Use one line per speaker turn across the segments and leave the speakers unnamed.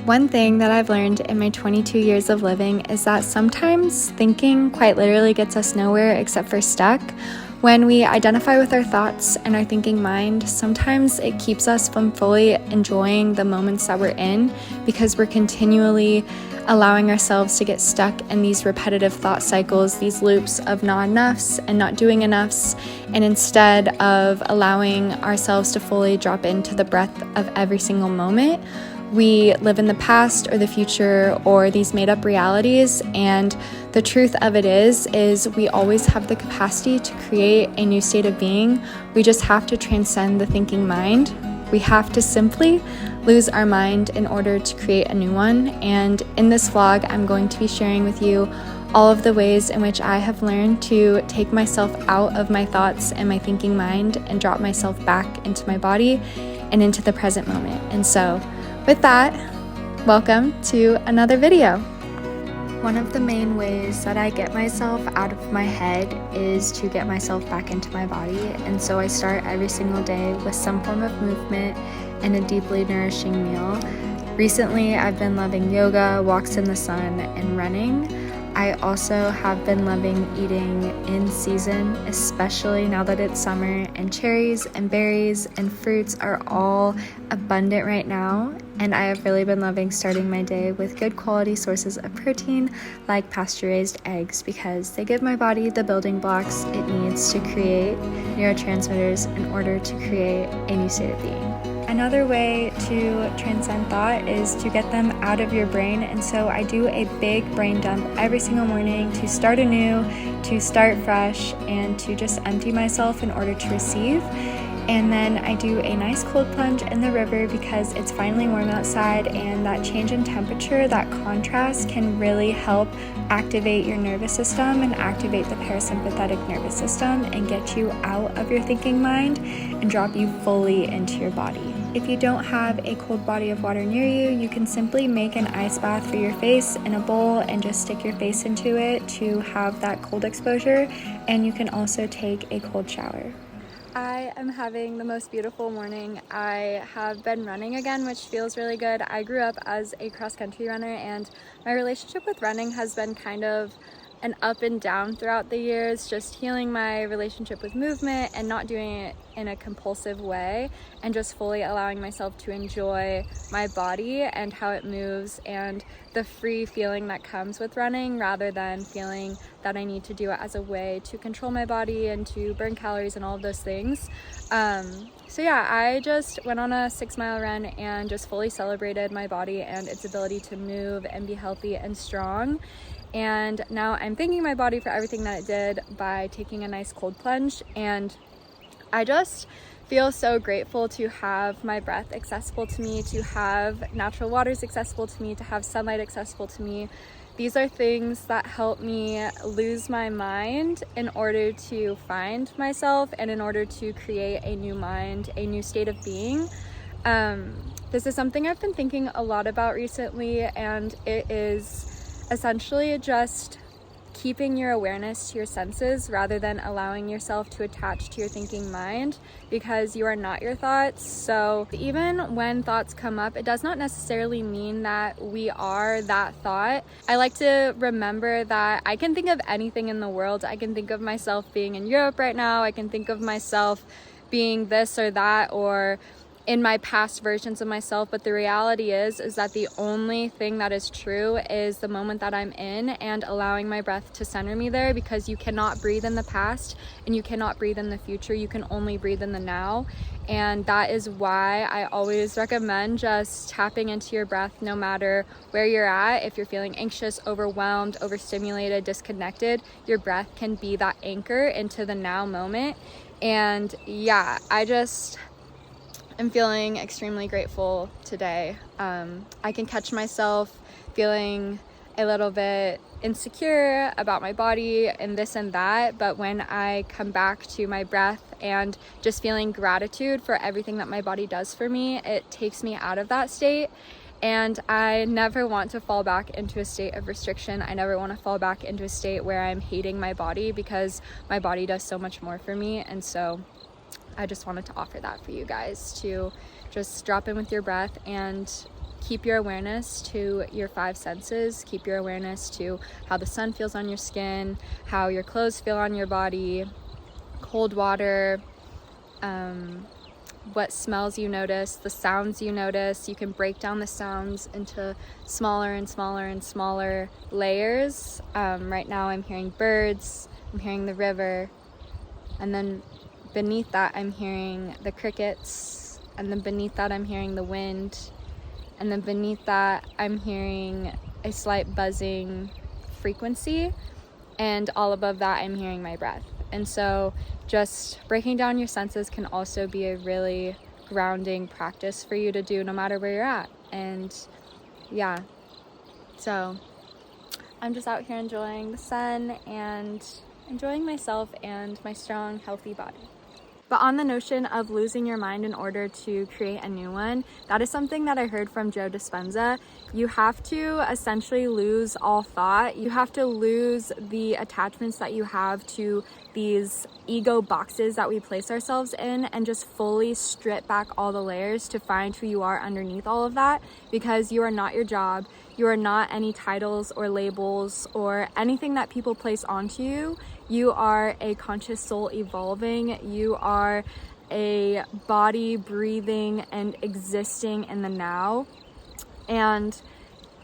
One thing that I've learned in my 22 years of living is that sometimes thinking quite literally gets us nowhere except for stuck. When we identify with our thoughts and our thinking mind, sometimes it keeps us from fully enjoying the moments that we're in because we're continually allowing ourselves to get stuck in these repetitive thought cycles, these loops of not enoughs and not doing enoughs, and instead of allowing ourselves to fully drop into the breath of every single moment, we live in the past or the future or these made-up realities. And the truth of it is we always have the capacity to create a new state of being. We just have to transcend the thinking mind. We have to simply lose our mind in order to create a new one. And in this vlog, I'm going to be sharing with you all of the ways in which I have learned to take myself out of my thoughts and my thinking mind and drop myself back into my body and into the present moment. And so with that, welcome to another video. One of the main ways that I get myself out of my head is to get myself back into my body. And so I start every single day with some form of movement and a deeply nourishing meal. Recently, I've been loving yoga, walks in the sun, and running. I also have been loving eating in season, especially now that it's summer and cherries and berries and fruits are all abundant right now. And I have really been loving starting my day with good quality sources of protein like pasture-raised eggs because they give my body the building blocks it needs to create neurotransmitters in order to create a new state of being. Another way to transcend thought is to get them out of your brain, and so I do a big brain dump every single morning to start anew, to start fresh, and to just empty myself in order to receive. And then I do a nice cold plunge in the river because it's finally warm outside, and that change in temperature, that contrast can really help activate your nervous system and activate the parasympathetic nervous system and get you out of your thinking mind and drop you fully into your body. If you don't have a cold body of water near you, you can simply make an ice bath for your face in a bowl and just stick your face into it to have that cold exposure, and you can also take a cold shower. I am having the most beautiful morning. I have been running again, which feels really good. I grew up as a cross-country runner, and my relationship with running has been kind of an up and down throughout the years, just healing my relationship with movement and not doing it in a compulsive way and just fully allowing myself to enjoy my body and how it moves and the free feeling that comes with running rather than feeling that I need to do it as a way to control my body and to burn calories and all of those things. So yeah, I just went on a 6-mile run and just fully celebrated my body and its ability to move and be healthy and strong. And now I'm thanking my body for everything that it did by taking a nice cold plunge. And I just feel so grateful to have my breath accessible to me, to have natural waters accessible to me, to have sunlight accessible to me. These are things that help me lose my mind in order to find myself and in order to create a new mind, a new state of being. This is something I've been thinking a lot about recently, and it is essentially just keeping your awareness to your senses rather than allowing yourself to attach to your thinking mind, because you are not your thoughts. So even when thoughts come up, it does not necessarily mean that we are that thought. I like to remember that I can think of anything in the world. I can think of myself being in Europe right now. I can think of myself being this or that, or in my past versions of myself, but the reality is that the only thing that is true is the moment that I'm in and allowing my breath to center me there, because you cannot breathe in the past and you cannot breathe in the future. You can only breathe in the now. And that is why I always recommend just tapping into your breath no matter where you're at. If you're feeling anxious, overwhelmed, overstimulated, disconnected, your breath can be that anchor into the now moment. And yeah, I'm feeling extremely grateful today. I can catch myself feeling a little bit insecure about my body and this and that, but when I come back to my breath and just feeling gratitude for everything that my body does for me, it takes me out of that state. And I never want to fall back into a state of restriction. I never want to fall back into a state where I'm hating my body, because my body does so much more for me. And so I just wanted to offer that for you guys, to just drop in with your breath and keep your awareness to your 5 senses. Keep your awareness to how the sun feels on your skin, how your clothes feel on your body, cold water, what smells you notice, the sounds you notice. You can break down the sounds into smaller and smaller and smaller layers. Right now I'm hearing birds, I'm hearing the river, and then beneath that I'm hearing the crickets, and then beneath that I'm hearing the wind, and then beneath that I'm hearing a slight buzzing frequency, and all above that I'm hearing my breath. And so just breaking down your senses can also be a really grounding practice for you to do no matter where you're at. And yeah, so I'm just out here enjoying the sun and enjoying myself and my strong, healthy body. But on the notion of losing your mind in order to create a new one, that is something that I heard from Joe Dispenza. You have to essentially lose all thought. You have to lose the attachments that you have to these ego boxes that we place ourselves in, and just fully strip back all the layers to find who you are underneath all of that, because you are not your job. You are not any titles or labels or anything that people place onto you. You are a conscious soul evolving. You are a body breathing and existing in the now. And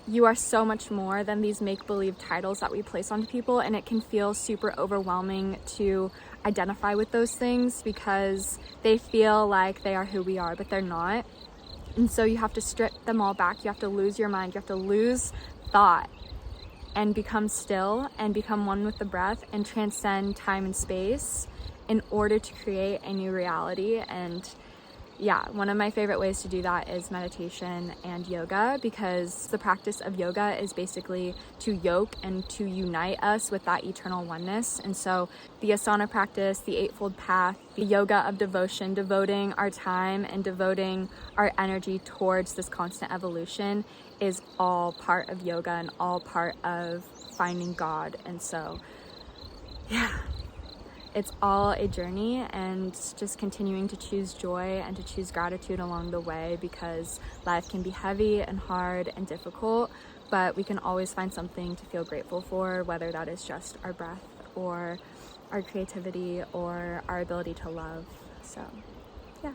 you are so much more than these make-believe titles that we place onto people, and it can feel super overwhelming to identify with those things because they feel like they are who we are, but they're not. And so you have to strip them all back. You have to lose your mind. You have to lose thought and become still and become one with the breath and transcend time and space in order to create a new reality. And yeah, one of my favorite ways to do that is meditation and yoga, because the practice of yoga is basically to yoke and to unite us with that eternal oneness. And so the asana practice, the Eightfold Path, the yoga of devotion, devoting our time and devoting our energy towards this constant evolution is all part of yoga and all part of finding God. And so, yeah. It's all a journey, and just continuing to choose joy and to choose gratitude along the way, because life can be heavy and hard and difficult, but we can always find something to feel grateful for, whether that is just our breath or our creativity or our ability to love. So yeah.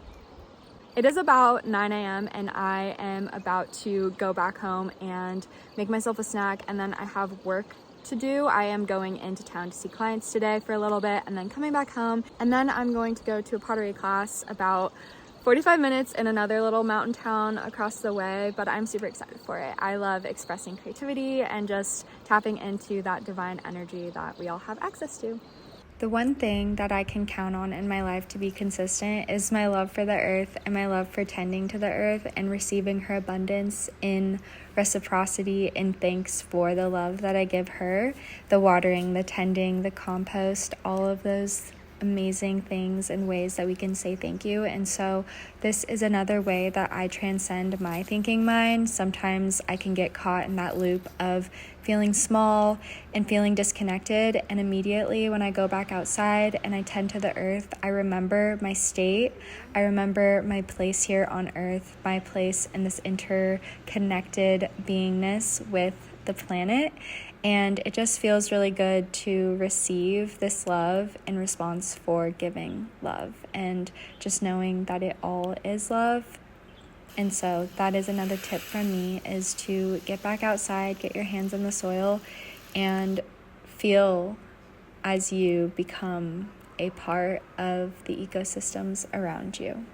It is about 9 a.m. and I am about to go back home and make myself a snack, and then I have work to do. I am going into town to see clients today for a little bit and then coming back home, and then I'm going to go to a pottery class about 45 minutes in another little mountain town across the way, but I'm super excited for it. I love expressing creativity and just tapping into that divine energy that we all have access to. The one thing that I can count on in my life to be consistent is my love for the earth and my love for tending to the earth and receiving her abundance in reciprocity and thanks for the love that I give her, the watering, the tending, the compost, all of those amazing things and ways that we can say thank you. And so this is another way that I transcend my thinking mind. Sometimes I can get caught in that loop of feeling small and feeling disconnected, and immediately when I go back outside and I tend to the earth, I remember my state. I remember my place here on earth, my place in this interconnected beingness with the planet. And it just feels really good to receive this love in response for giving love, and just knowing that it all is love. And so that is another tip from me, is to get back outside, get your hands on the soil, and feel as you become a part of the ecosystems around you.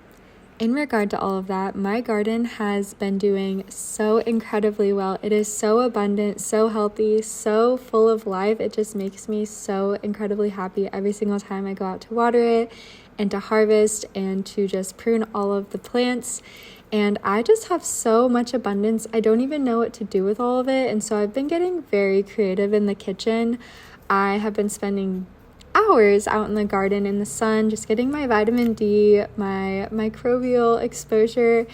In regard to all of that, my garden has been doing so incredibly well. It is so abundant, so healthy, so full of life. It just makes me so incredibly happy every single time I go out to water it and to harvest and to just prune all of the plants. And I just have so much abundance. I don't even know what to do with all of it. And so I've been getting very creative in the kitchen. I have been spending hours out in the garden in the sun, just getting my vitamin D, my microbial exposure,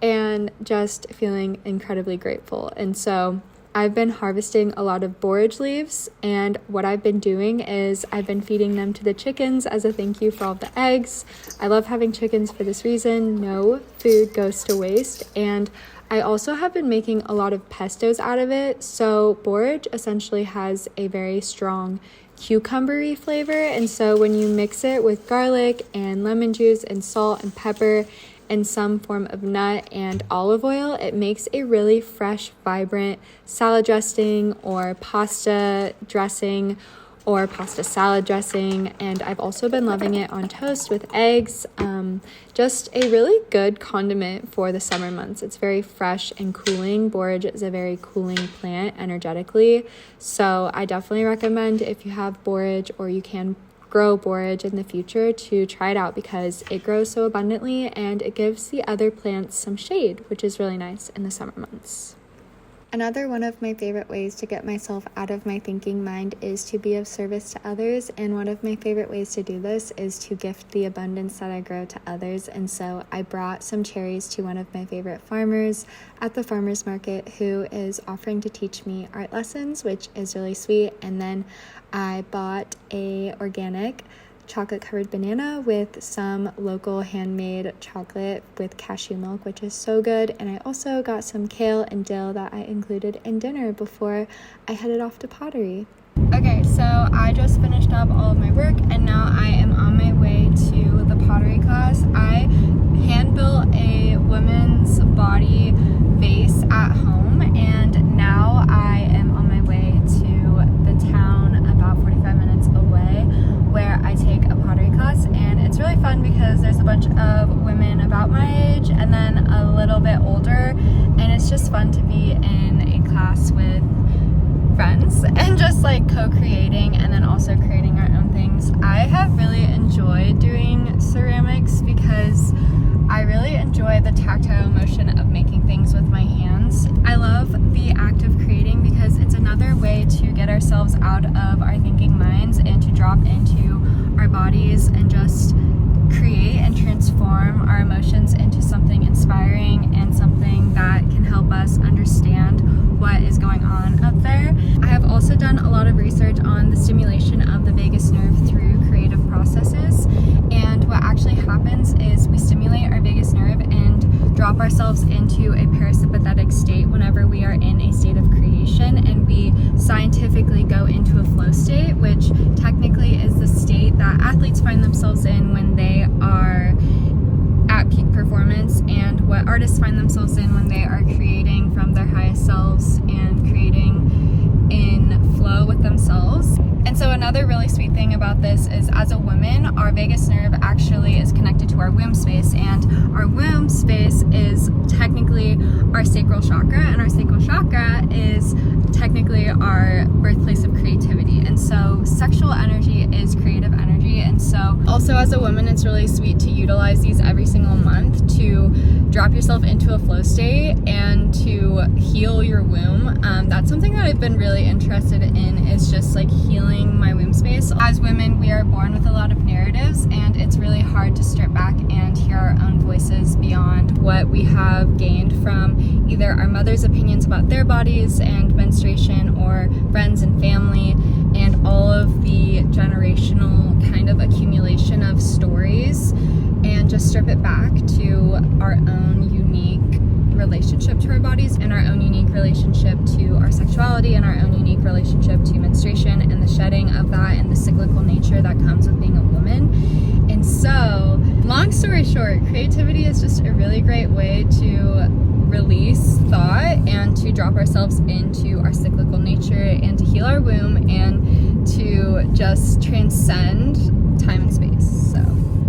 and just feeling incredibly grateful. And so I've been harvesting a lot of borage leaves, and what I've been doing is I've been feeding them to the chickens as a thank you for all the eggs. I love having chickens for this reason. No food goes to waste, and I also have been making a lot of pestos out of it. So borage essentially has a very strong cucumbery flavor, and so when you mix it with garlic and lemon juice and salt and pepper and some form of nut and olive oil, it makes a really fresh, vibrant salad dressing or pasta dressing or pasta salad dressing. And I've also been loving it on toast with eggs. Just a really good condiment for the summer months. It's very fresh and cooling. Borage is a very cooling plant energetically, so I definitely recommend, if you have borage or you can grow borage in the future, to try it out because it grows so abundantly and it gives the other plants some shade, which is really nice in the summer months. Another one of my favorite ways to get myself out of my thinking mind is to be of service to others, and one of my favorite ways to do this is to gift the abundance that I grow to others. And so I brought some cherries to one of my favorite farmers at the farmer's market who is offering to teach me art lessons, which is really sweet. And then I bought a organic chocolate covered banana with some local handmade chocolate with cashew milk, which is so good. And I also got some kale and dill that I included in dinner before I headed off to pottery. Okay, so I just finished up all of my work and now I am on my way to the pottery class. I hand built a women's body vase at home, and now I am on my way to the town about 45 minutes away where I take a pottery class. And it's really fun because there's a bunch of women about my age and then a little bit older, and it's just fun to be in a class with friends and just like co-creating and then also creating our own things. I have really enjoyed doing ceramics because I really enjoy the tactile motion of making things with my hands. I love the act of creating because it's another way to get ourselves out of our thinking minds and to drop into our bodies and just create and transform our emotions into something inspiring and something that can help us understand what is going on up there. I have also done a lot of research on the stimulation of the vagus nerve through creative processes, and what actually happens is we stimulate our vagus nerve and drop ourselves into a parasympathetic state whenever we are in a state of creation, and we scientifically go into a flow state, which technically is the state that athletes find themselves in when they are at peak performance, and what artists find themselves in when they are creating from their highest selves and creating in flow with themselves. And so another really sweet thing about this is, as a woman, our vagus nerve actually is connected to our womb space, and our womb space is technically our sacral chakra, and our sacral chakra is technically our birthplace of creativity. And so sexual energy is creative energy, and so also as a woman it's really sweet to utilize these every single month to drop yourself into a flow state and to heal your womb. That's something that I've been really interested in, is just like healing my womb space. As women, we are born with a lot of narratives, and it's really hard to strip back and hear our own voices beyond what we have gained from either our mother's opinions about their bodies and menstruation, or friends and family, and all of the generational kind of accumulation of stories, and just strip it back to our own unique relationship to our bodies and our own unique relationship to our sexuality and our own unique relationship to menstruation and the shedding of that and the cyclical nature that comes with being a woman. And so, long story short, creativity is just a really great way to release thought and to drop ourselves into our cyclical nature and to heal our womb and to just transcend time and space. So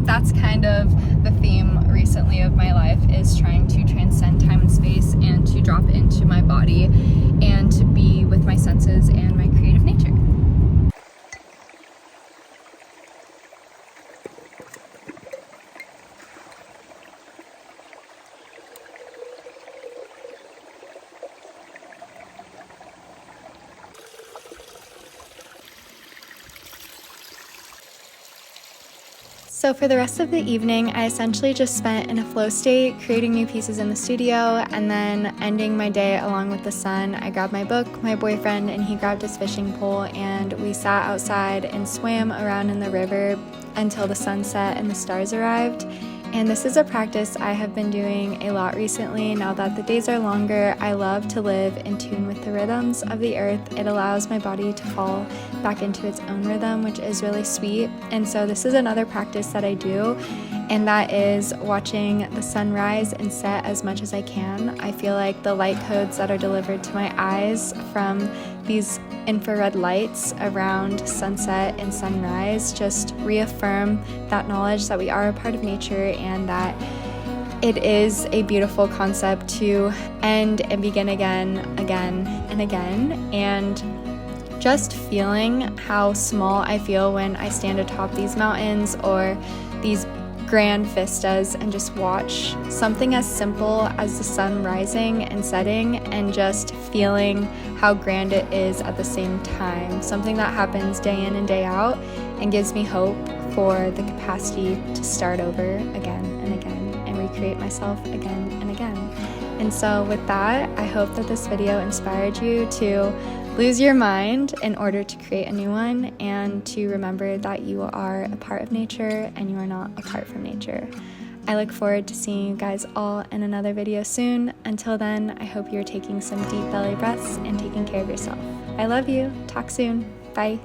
that's kind of the theme recently of my life, is trying to transcend time and space and to drop into my body and to be with my senses and my creative nature. So for the rest of the evening, I essentially just spent in a flow state, creating new pieces in the studio, and then ending my day along with the sun. I grabbed my book, my boyfriend, and he grabbed his fishing pole, and we sat outside and swam around in the river until the sun set and the stars arrived. And this is a practice I have been doing a lot recently. Now that the days are longer, I love to live in tune with the rhythms of the earth. It allows my body to fall back into its own rhythm, which is really sweet. And so this is another practice that I do, and that is watching the sun rise and set as much as I can. I feel like the light codes that are delivered to my eyes from these infrared lights around sunset and sunrise just reaffirm that knowledge that we are a part of nature, and that it is a beautiful concept to end and begin again and again. And just feeling how small I feel when I stand atop these mountains or these grand vistas and just watch something as simple as the sun rising and setting, and just feeling how grand it is at the same time. Something that happens day in and day out and gives me hope for the capacity to start over again and again and recreate myself again and again. And so with that, I hope that this video inspired you to lose your mind in order to create a new one, and to remember that you are a part of nature and you are not apart from nature. I look forward to seeing you guys all in another video soon. Until then, I hope you're taking some deep belly breaths and taking care of yourself. I love you. Talk soon. Bye.